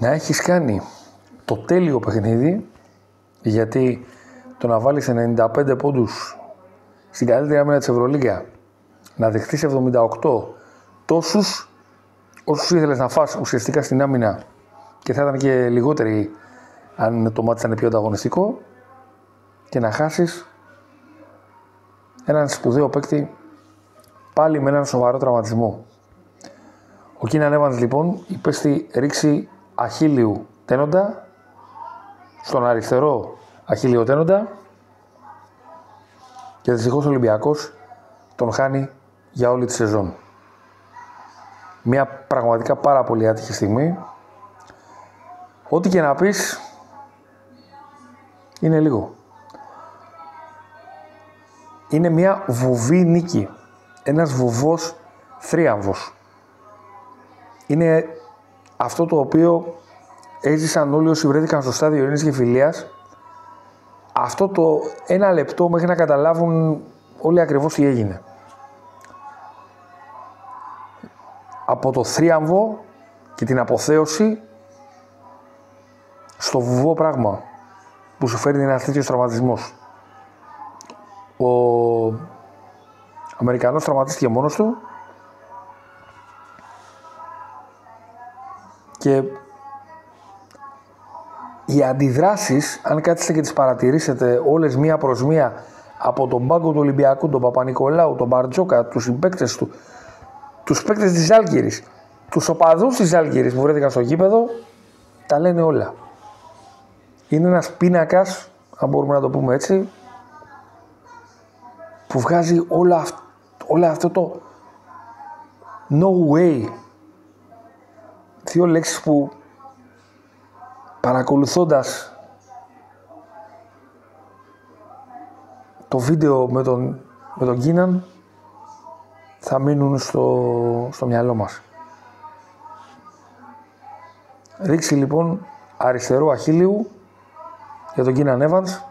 να έχεις κάνει το τέλειο παιχνίδι, γιατί το να βάλεις 95 πόντους στην καλύτερη άμυνα της Ευρωλίγκα, να δεχτείς 78 τόσους όσους ήθελες να φας ουσιαστικά στην άμυνα, και θα ήταν και λιγότεροι αν το μάτι ήταν πιο ανταγωνιστικό, και να χάσεις έναν σπουδαίο παίκτη πάλι με έναν σοβαρό τραυματισμό. Ο Κίναν Έβανς λοιπόν υπέστη ρήξη αχίλιου τένοντα, στον αριστερό αχίλιο τένοντα, και δυστυχώς ο Ολυμπιακός τον χάνει για όλη τη σεζόν. Μια πραγματικά πάρα πολύ άτυχη στιγμή. Ό,τι και να πεις είναι λίγο. Είναι μια βουβή νίκη. Ένας βουβός θρίαμβος. Είναι αυτό το οποίο έζησαν όλοι όσοι βρέθηκαν στο στάδιο ειρήνης και φιλίας. Αυτό το ένα λεπτό μέχρι να καταλάβουν όλοι ακριβώς τι έγινε. Από το θρίαμβο και την αποθέωση στο βουβό πράγμα που σου φέρνει ένας τέτοιος τραυματισμός. Ο Αμερικανός τραυματίστηκε μόνος του και οι αντιδράσεις, αν κάτσετε και τις παρατηρήσετε όλες μία προς μία από τον πάγκο του Ολυμπιακού, τον Παπα-Νικολάου, τον Μπαρτζόκα, τους συμπαίκτες του, τους παίκτες της Ζάλγκιρης, τους οπαδούς της Ζάλγκιρης που βρέθηκαν στο γήπεδο, τα λένε όλα. Είναι ένας πίνακας, αν μπορούμε να το πούμε έτσι, που βγάζει όλο αυτό το no way. Δύο λέξεις που παρακολουθώντας το βίντεο με τον Κίναν θα μείνουν στο μυαλό μας. Ρήξη λοιπόν αριστερού αχίλιου για τον Κίναν Έβανς,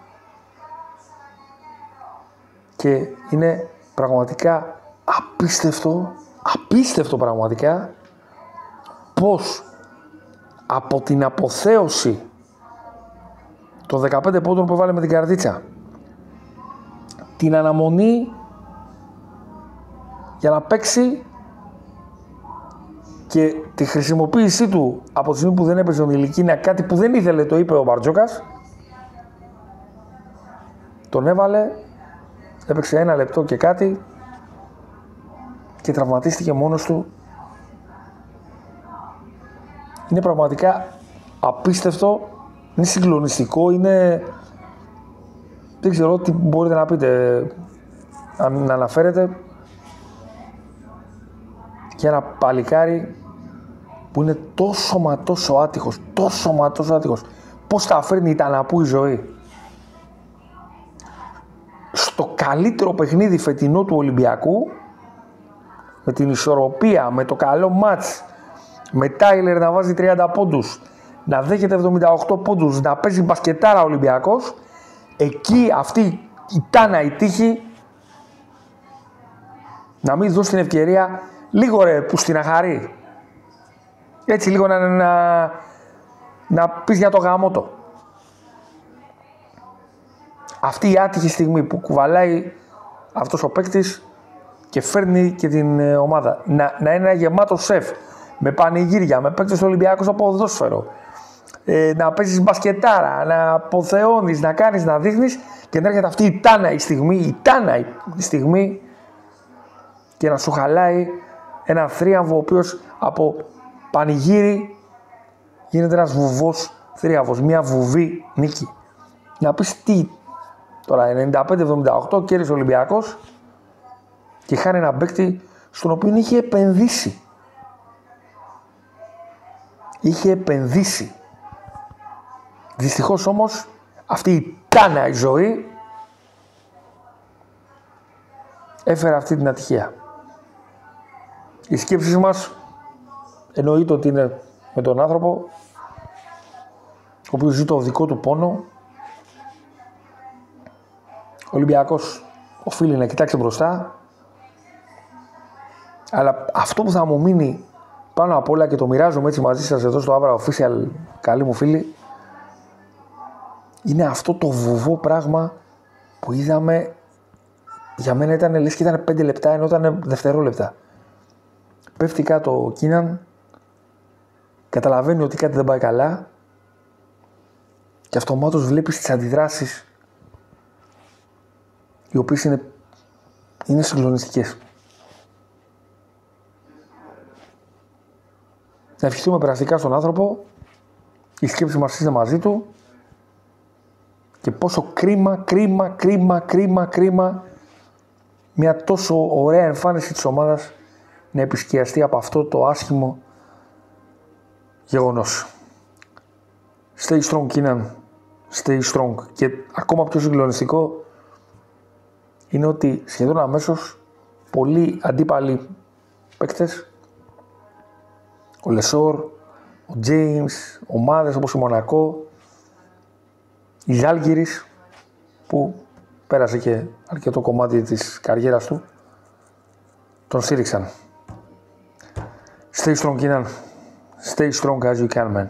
και είναι πραγματικά απίστευτο πραγματικά πως από την αποθέωση των 15 πόντων που έβαλε με την καρδίτσα, την αναμονή για να παίξει και τη χρησιμοποίησή του από τη στιγμή που δεν έπαιζε ο Νιλικίνα, κάτι που δεν ήθελε, το είπε ο Μπαρτζόκας, τον έβαλε, έπαιξε 1 λεπτό και κάτι και τραυματίστηκε μόνος του. Είναι πραγματικά απίστευτο, είναι συγκλονιστικό, είναι... Δεν ξέρω τι μπορείτε να πείτε, αν αναφέρετε, για ένα παλικάρι που είναι τόσο άτυχος, πώς τα φέρνει η ταναπού η ζωή. Στο καλύτερο παιχνίδι φετινό του Ολυμπιακού, με την ισορροπία, με το καλό μάτς, με Τάιλερ να βάζει 30 πόντους, να δέχεται 78 πόντους, να παίζει μπασκετάρα ο Ολυμπιακός, εκεί αυτή η τάνα, η τύχη, να μην δώσει την ευκαιρία λίγο ρε που στην αχαρή. Έτσι λίγο να πεις για το γαμότο. Αυτή η άτυχη στιγμή που κουβαλάει αυτός ο παίκτης και φέρνει και την ομάδα. Να είναι ένα γεμάτο σεφ, με πανηγύρια, με παίκτες του Ολυμπιακού από ποδόσφαιρο. Να παίζεις μπασκετάρα, να αποθεώνεις, να κάνεις, να δείχνεις, και να έρχεται αυτή η τάνα η στιγμή και να σου χαλάει ένα θρίαμβο, ο οποίος από πανηγύρι γίνεται ένας βουβός θρίαμβος, μια βουβή νίκη. Να πεις τι τώρα, 95-78 κέρδισε ο Ολυμπιακός και χάνει ένα παίκτη στον οποίο είχε επενδύσει. Δυστυχώς όμως αυτή η τάνα η ζωή έφερε αυτή την ατυχία. Οι σκέψεις μας εννοείται ότι είναι με τον άνθρωπο ο οποίος ζει το δικό του πόνο. Ο Ολυμπιακός οφείλει να κοιτάξει μπροστά, αλλά αυτό που θα μου μείνει πάνω απ' όλα, και το μοιράζομαι έτσι μαζί σας εδώ στο Avra Official, καλοί μου φίλοι, είναι αυτό το βουβό πράγμα που είδαμε. Για μένα ήταν λες και ήταν 5 λεπτά, ενώ ήταν δευτερόλεπτα. Πέφτει κάτω ο Κίναν, καταλαβαίνει ότι κάτι δεν πάει καλά και αυτομάτως βλέπεις τις αντιδράσεις, οι οποίες είναι συγκλονιστικές. Να ευχηθούμε περαστικά στον άνθρωπο, η σκέψη μας είναι μαζί του και πόσο κρίμα μια τόσο ωραία εμφάνιση της ομάδας να επισκιαστεί από αυτό το άσχημο γεγονός. Stay strong, Keenan. Stay strong. Και ακόμα πιο συγκλονιστικό είναι ότι σχεδόν αμέσως πολλοί αντίπαλοι παίκτες, ο Λεσόρ, ο Τζέιμς, ομάδες όπως η Μονακό, η Ζάλγκιρις, που πέρασε και αρκετό κομμάτι της καριέρας του, τον στήριξαν. Stay strong, Keenan. Stay strong as you can, man.